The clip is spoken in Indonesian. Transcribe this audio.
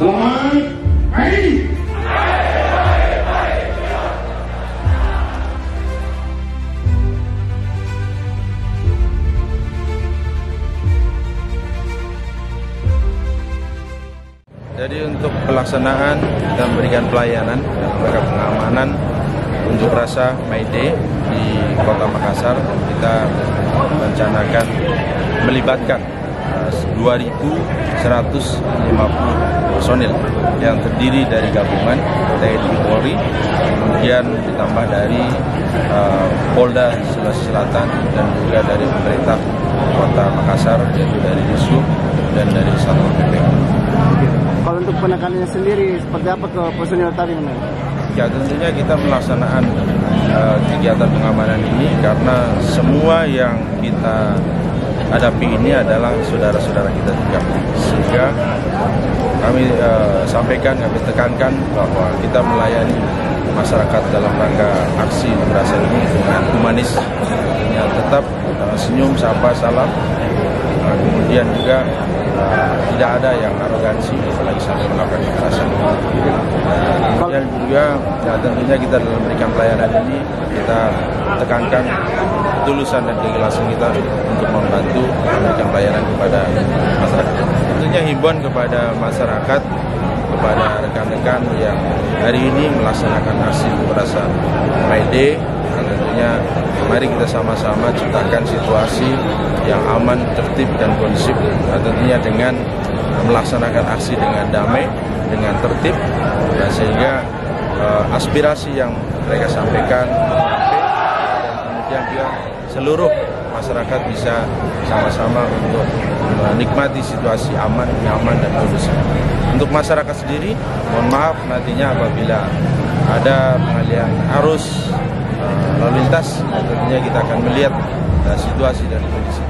Selamat pagi. Jadi untuk pelaksanaan kita memberikan pelayanan dan juga pengamanan unjuk rasa May Day di Kota Makassar. Kita merencanakan melibatkan 2.150 personil yang terdiri dari gabungan TNI Polri, kemudian ditambah dari Polda Sulawesi Selatan dan juga dari pemerintah Kota Makassar, yaitu dari Dishub dan dari Satpol PP. Kalau untuk penekanannya sendiri, seperti apa ke personil tadi? Ya, tentunya kita melaksanakan kegiatan pengamanan ini karena semua yang kita hadapi ini adalah saudara-saudara kita juga. Sehingga kami sampaikan, kami tekankan bahwa kita melayani masyarakat dalam rangka aksi unjuk rasa ini dengan humanis, dengan tetap senyum, sapa, salam, kemudian juga tidak ada yang arogansi apalagi sampai melakukan kekerasan. Kemudian juga tentunya kita dalam memberikan pelayanan ini kita tekankan ketulusan dan keikhlasan kita untuk membantu memberikan pelayanan kepada masyarakat. Tentunya himbauan kepada masyarakat, kepada rekan-rekan yang hari ini melaksanakan aksi unjuk rasa May Day, tentunya mari kita sama-sama ciptakan situasi yang aman, tertib, dan kondusif, tentunya dengan melaksanakan aksi dengan damai, dengan tertib, dan sehingga aspirasi yang mereka sampaikan dan kemudian juga seluruh masyarakat bisa sama-sama untuk menikmati situasi aman, nyaman, dan kondusif. Untuk masyarakat sendiri, mohon maaf nantinya apabila ada pengalihan arus lalu lintas, tentunya kita akan melihat situasi dan kondisi